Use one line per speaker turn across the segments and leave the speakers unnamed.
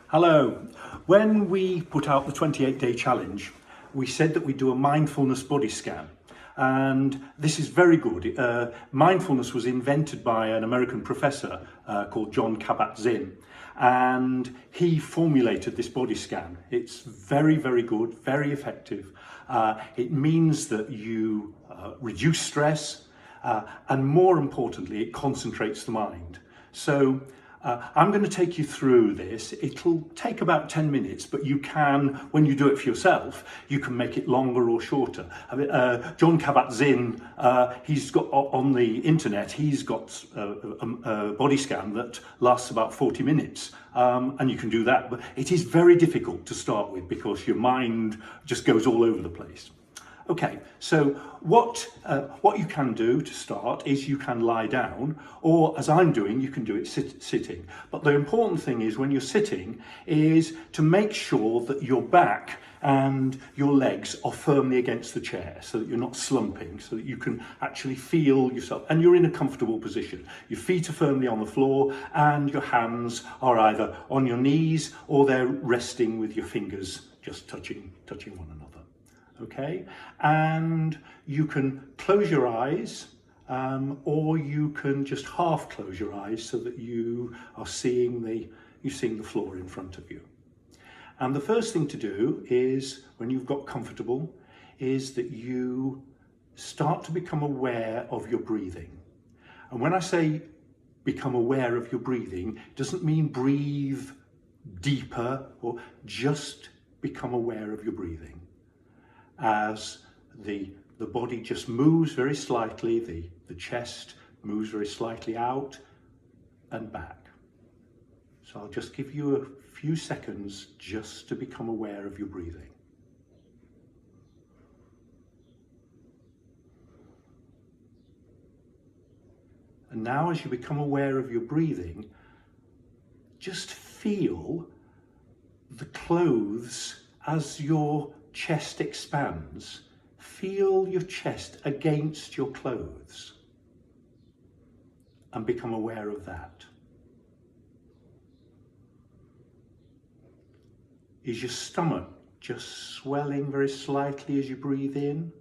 Hello. When we put out the 28-day challenge, we said that we'd do a mindfulness body scan. And this is very good. Mindfulness was invented by an American professor called Jon Kabat-Zinn. And he formulated this body scan. It's very, very good, very effective. It means that you reduce stress, and more importantly, it concentrates the mind. So I'm going to take you through this. It'll take about 10 minutes, but you can, when you do it for yourself, you can make it longer or shorter. Jon Kabat-Zinn, he's got on the internet, he's got a body scan that lasts about 40 minutes. And you can do that, but it is very difficult to start with because your mind just goes all over the place. Okay, so what you can do to start is you can lie down, or as I'm doing, you can do it sitting. But the important thing is when you're sitting is to make sure that your back and your legs are firmly against the chair so that you're not slumping, so that you can actually feel yourself and you're in a comfortable position. Your feet are firmly on the floor and your hands are either on your knees or they're resting with your fingers just touching one another. Okay, and you can close your eyes or you can just half close your eyes so that you are seeing the floor in front of you. And the first thing to do is, when you've got comfortable, is that you start to become aware of your breathing. And when I say become aware of your breathing, it doesn't mean breathe deeper, or just become aware of your breathing. As the body just moves very slightly, the chest moves very slightly out and back. So I'll just give you a few seconds just to become aware of your breathing. And now as you become aware of your breathing, just feel the clothes as your chest expands. Feel your chest against your clothes and become aware of that. Is your stomach just swelling very slightly as you breathe in?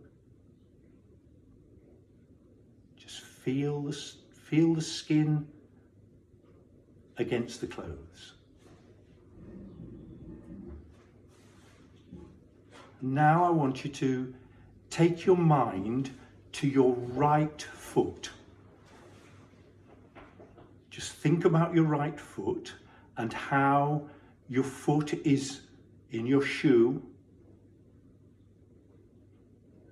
Just feel the skin against the clothes. Now I want you to take your mind to your right foot. Just think about your right foot and how your foot is in your shoe.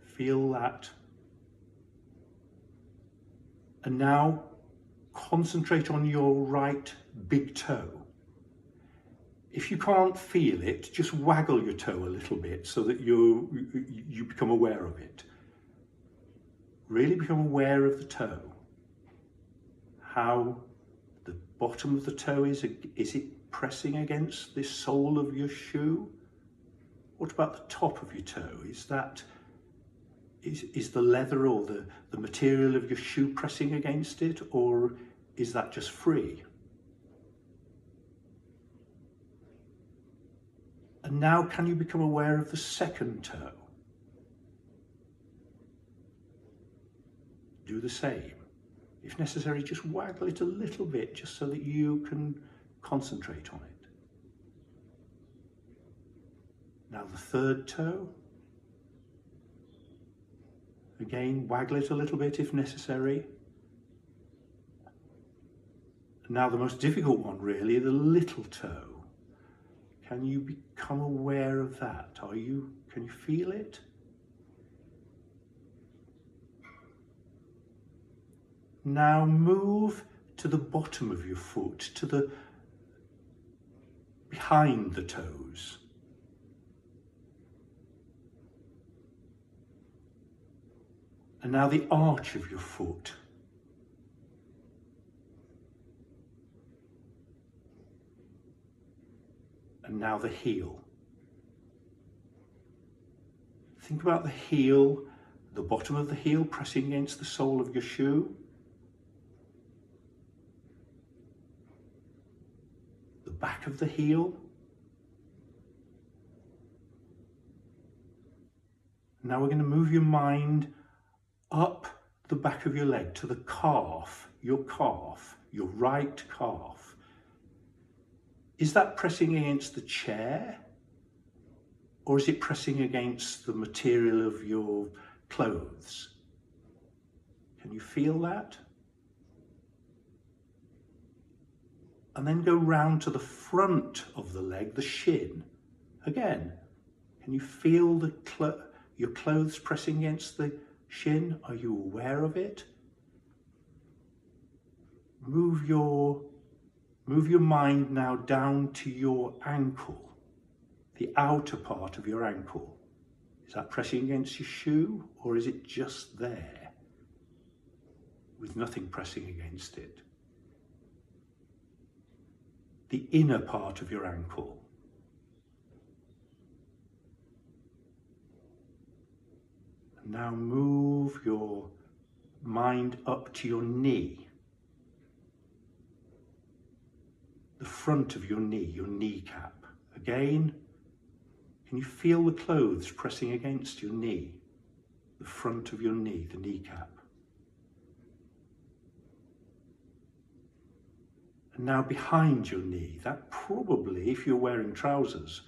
Feel that. And now concentrate on your right big toe. If you can't feel it, just waggle your toe a little bit so that you become aware of it. Really become aware of the toe. How the bottom of the toe is it pressing against the sole of your shoe? What about the top of your toe? Is the leather or the material of your shoe pressing against it, or is that just free? And now can you become aware of the second toe? Do the same. If necessary, just waggle it a little bit just so that you can concentrate on it. Now the third toe. Again, waggle it a little bit if necessary. Now the most difficult one really, the little toe. Can you become aware of that? Can you feel it? Now move to the bottom of your foot, behind the toes. And now the arch of your foot. And now the heel. Think about the heel, the bottom of the heel pressing against the sole of your shoe. The back of the heel Now we're going to move your mind up the back of your leg to the calf, your right calf. Is that pressing against the chair, or is it pressing against the material of your clothes? Can you feel that? And then go round to the front of the leg, the shin. Again, can you feel your clothes pressing against the shin? Are you aware of it? Move your mind now down to your ankle, the outer part of your ankle. Is that pressing against your shoe, or is it just there with nothing pressing against it? The inner part of your ankle. And now move your mind up to your knee. The front of your knee, your kneecap. Again, can you feel the clothes pressing against your knee? The front of your knee, the kneecap. And now behind your knee, that probably, if you're wearing trousers,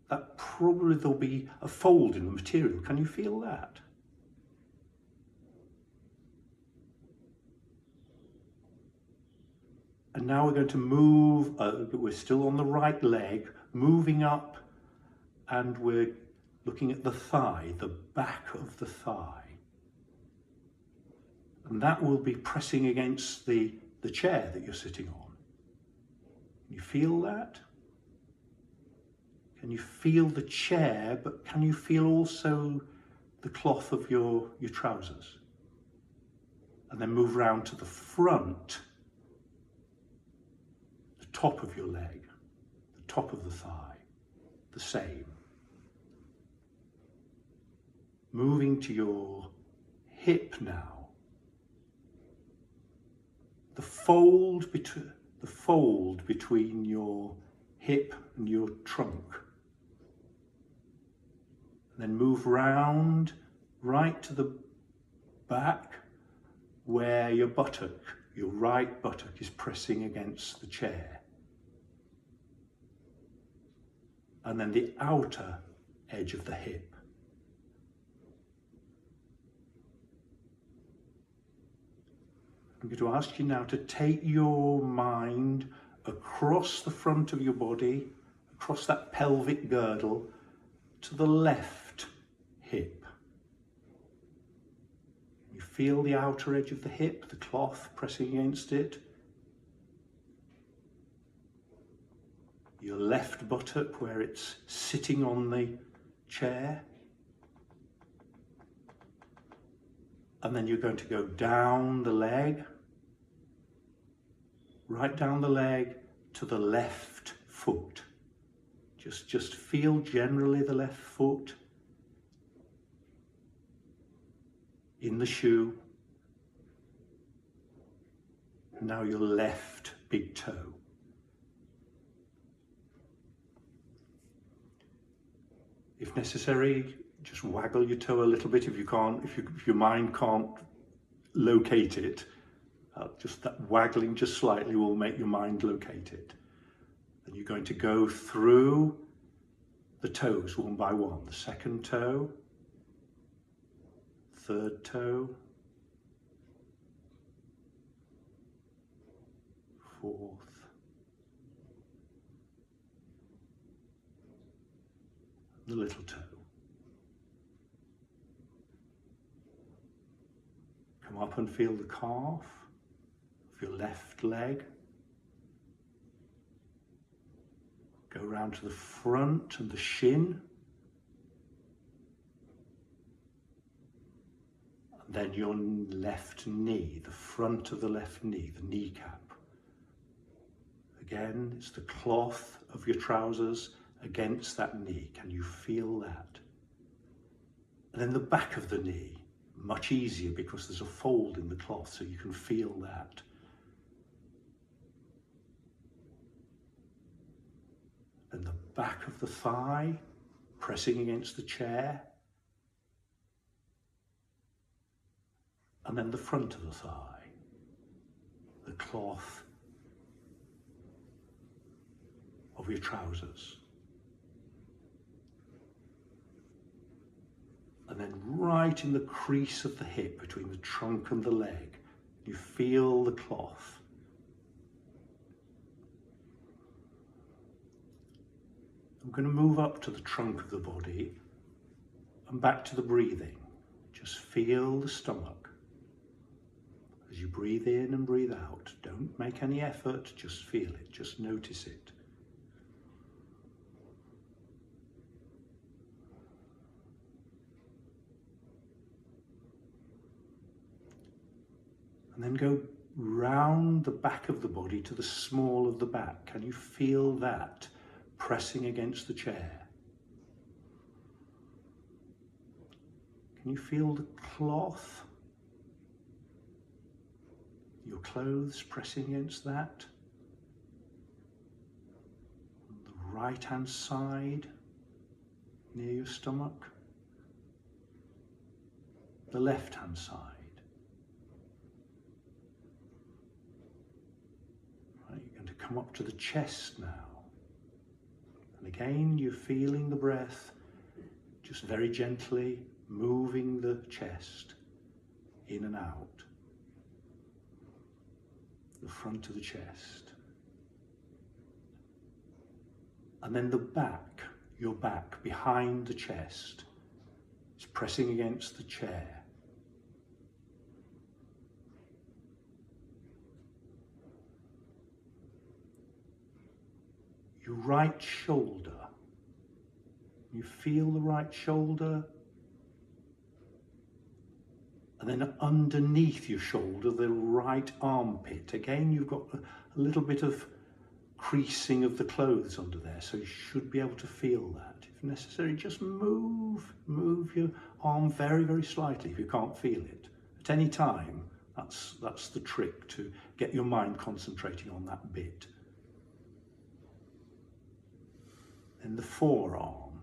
that probably there'll be a fold in the material. Can you feel that? And now we're going to move, we're still on the right leg, moving up, and we're looking at the thigh, the back of the thigh. And that will be pressing against the chair that you're sitting on. Can you feel that? Can you feel the chair, but can you feel also the cloth of your trousers? And then move round to the front, the top of your leg, the top of the thigh, the same. Moving to your hip now. The fold between your hip and your trunk. And then move round right to the back where your right buttock is pressing against the chair. And then the outer edge of the hip. I'm going to ask you now to take your mind across the front of your body, across that pelvic girdle, to the left hip. You feel the outer edge of the hip, the cloth pressing against it. Your left buttock where it's sitting on the chair. And then you're going to go down the leg, right down the leg to the left foot. Just feel generally the left foot in the shoe. And now your left big toe. If necessary, just waggle your toe a little bit if you can't, if your mind can't locate it. Just that waggling just slightly will make your mind locate it. Then you're going to go through the toes one by one. The second toe, third toe, fourth, the little toe. Come up and feel the calf of your left leg. Go round to the front and the shin. And then your left knee, the front of the left knee, the kneecap. Again, it's the cloth of your trousers against that knee. Can you feel that? And then the back of the knee, much easier because there's a fold in the cloth, so you can feel that. And the back of the thigh, pressing against the chair. and then the front of the thigh, the cloth of your trousers. And then right in the crease of the hip between the trunk and the leg, you feel the cloth. I'm going to move up to the trunk of the body and back to the breathing. Just feel the stomach. As you breathe in and breathe out, don't make any effort, just feel it, just notice it. And then go round the back of the body to the small of the back. Can you feel that pressing against the chair? Can you feel the cloth, your clothes pressing against that? On the right hand side, near your stomach. The left hand side. Right, you're going to come up to the chest now. And again, you're feeling the breath, just very gently moving the chest in and out. The front of the chest. And then the back, your back behind the chest, is pressing against the chair. Your right shoulder. You feel the right shoulder. And then underneath your shoulder, the right armpit. Again, you've got a little bit of creasing of the clothes under there, so you should be able to feel that. If necessary, just move your arm very, very slightly if you can't feel it. At any time, that's the trick, to get your mind concentrating on that bit. Then the forearm,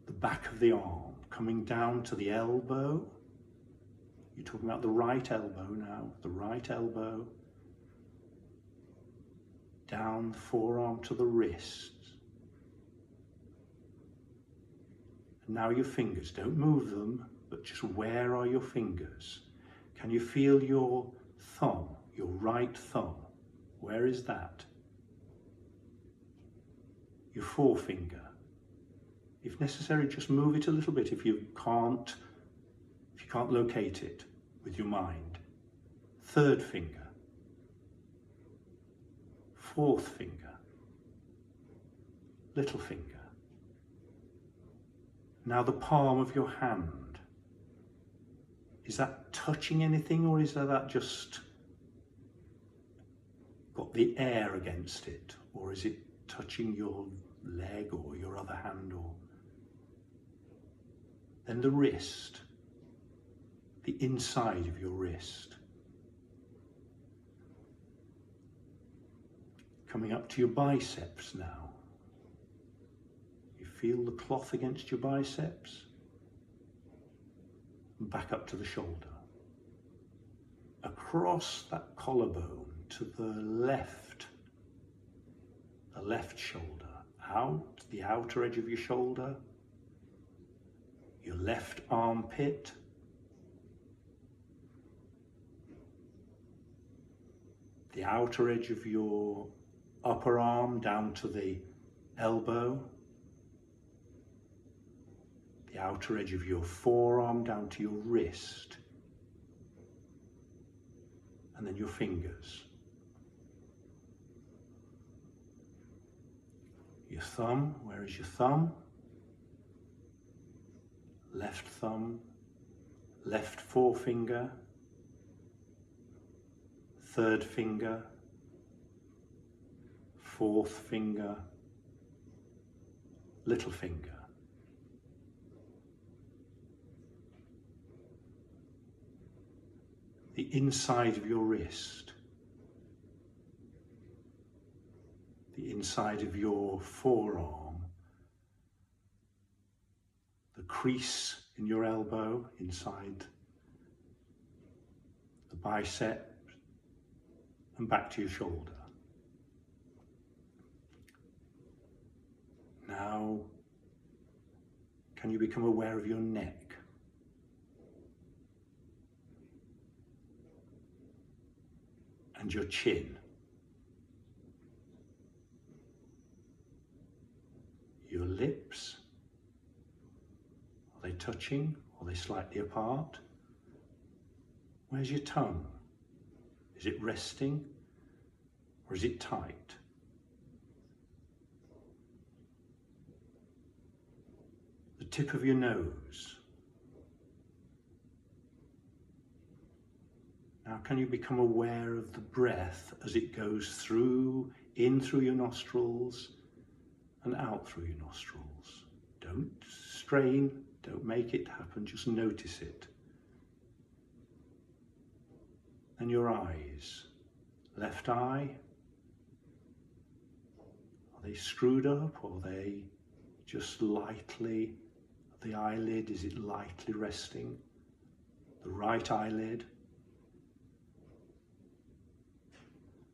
the back of the arm, coming down to the elbow. You're talking about the right elbow now, the right elbow. Down the forearm to the wrist. And now your fingers, don't move them, but just where are your fingers? Can you feel your thumb, your right thumb? Where is that? Your forefinger. If necessary, just move it a little bit if you can't locate it with your mind. Third finger. Fourth finger. Little finger. Now the palm of your hand. Is that touching anything, or is that just got the air against it? Or is it touching your leg or your other hand? Or then the wrist, the inside of your wrist. Coming up to your biceps now. You feel the cloth against your biceps. And back up to the shoulder. Across that collarbone to the left shoulder. Out, the outer edge of your shoulder. Your left armpit. The outer edge of your upper arm down to the elbow. The outer edge of your forearm down to your wrist. And then your fingers. Your thumb, where is your thumb? Left thumb, left forefinger, third finger, fourth finger, little finger. The inside of your wrist, the inside of your forearm, the crease in your elbow, inside the bicep, and back to your shoulder. Now, can you become aware of your neck? And your chin? Your lips? Are they touching? Are they slightly apart? Where's your tongue? Is it resting or is it tight? The tip of your nose. Now, can you become aware of the breath as it goes through, in through your nostrils and out through your nostrils? Don't strain, don't make it happen, just notice it. And your eyes. Left eye. Are they screwed up or are they just lightly, the eyelid, is it lightly resting? The right eyelid.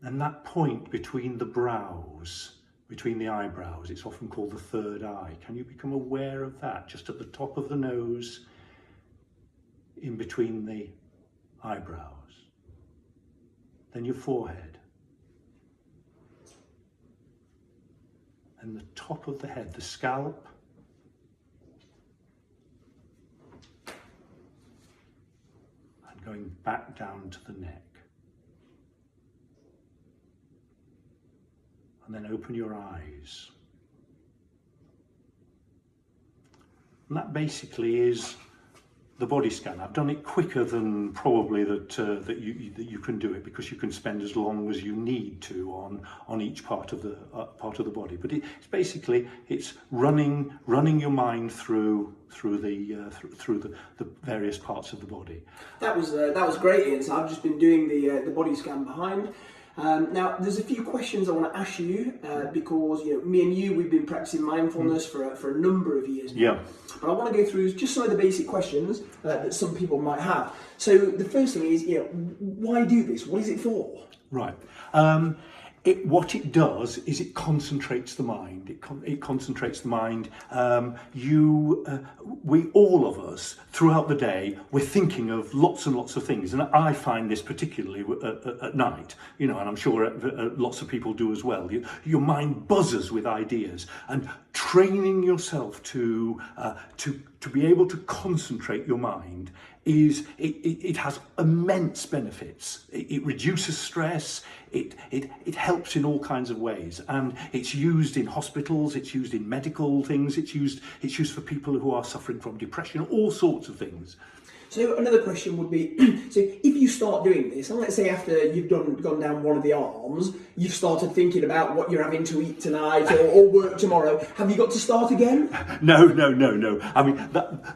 And that point between the brows, between the eyebrows, it's often called the third eye. Can you become aware of that? Just at the top of the nose, in between the eyebrows. Then your forehead. And the top of the head, the scalp. And going back down to the neck. And then open your eyes. And that basically is the body scan. I've done it quicker than probably that you can do it, because you can spend as long as you need to on each part of the body. But it's basically running your mind through the various parts of the body.
That was great, Ian. So I've just been doing the body scan behind. Now, there's a few questions I want to ask you because me and you, we've been practicing mindfulness for a number of years now.
Yeah.
But I want to go through just some of the basic questions that some people might have. So the first thing is, why do this? What is it for?
Right. What it does is it concentrates the mind. It concentrates the mind. We all of us throughout the day, we're thinking of lots and lots of things, and I find this particularly at night. And I'm sure lots of people do as well. Your mind buzzes with ideas, and training yourself to be able to concentrate your mind it has immense benefits. It reduces stress. It helps in all kinds of ways, and it's used in hospitals. It's used in medical things. It's used for people who are suffering from depression. All sorts of things.
So another question would be, so if you start doing this, and let's say after you've gone down one of the arms, you've started thinking about what you're having to eat tonight or work tomorrow, have you got to start again?
No. I mean,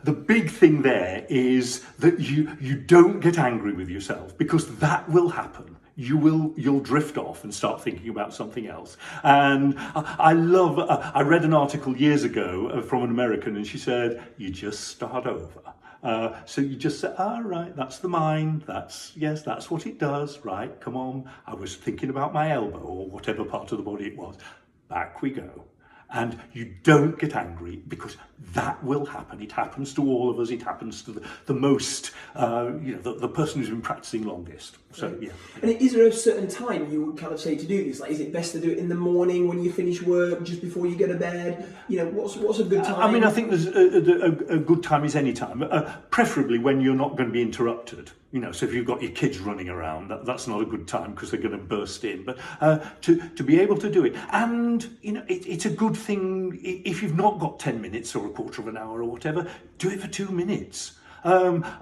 the big thing there is that you don't get angry with yourself, because that will happen. You'll drift off and start thinking about something else. And I read an article years ago from an American, and she said, you just start over. So you just say, right, that's the mind, that's what it does, right, come on, I was thinking about my elbow, or whatever part of the body it was, back we go. And you don't get angry, because that will happen. It happens to all of us. It happens to the most, the person who's been practicing longest. So, yeah.
And is there a certain time you would kind of say to do this? Like, is it best to do it in the morning when you finish work, just before you go to bed? What's a good time?
I mean, I think there's a good time is any time, preferably when you're not going to be interrupted. So if you've got your kids running around, that's not a good time, because they're going to burst in. But to be able to do it, and it's a good thing if you've not got 10 minutes or a quarter of an hour or whatever, do it for 2 minutes.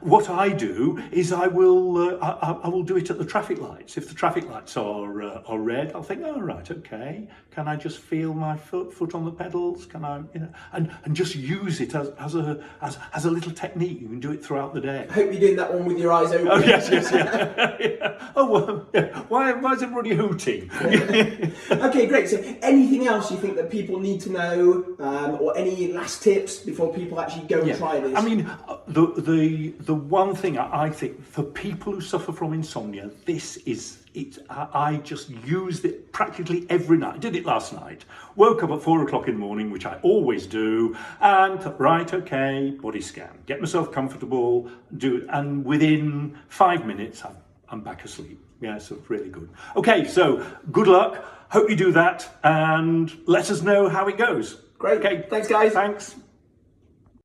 What I do is I will do it at the traffic lights. If the traffic lights are red, I'll think, oh right, okay. Can I just feel my foot on the pedals? Can I, and just use it as a little technique. You can do it throughout the day.
I hope you're doing that one with your eyes open.
Oh yes, yeah. Yeah. Oh well, yeah. Why is everybody hooting?
Okay, great. So anything else you think that people need to know, or any last tips before people actually go and try this?
I mean, the the one thing I think for people who suffer from insomnia, this is it. I just used it practically every night. I did it last night. Woke up at 4 o'clock in the morning, which I always do, and thought, right, okay, body scan. Get myself comfortable, do it, and within 5 minutes, I'm back asleep. Yeah, so it's really good. Okay, so good luck. Hope you do that, and let us know how it goes.
Great.
Okay.
Thanks, guys.
Thanks.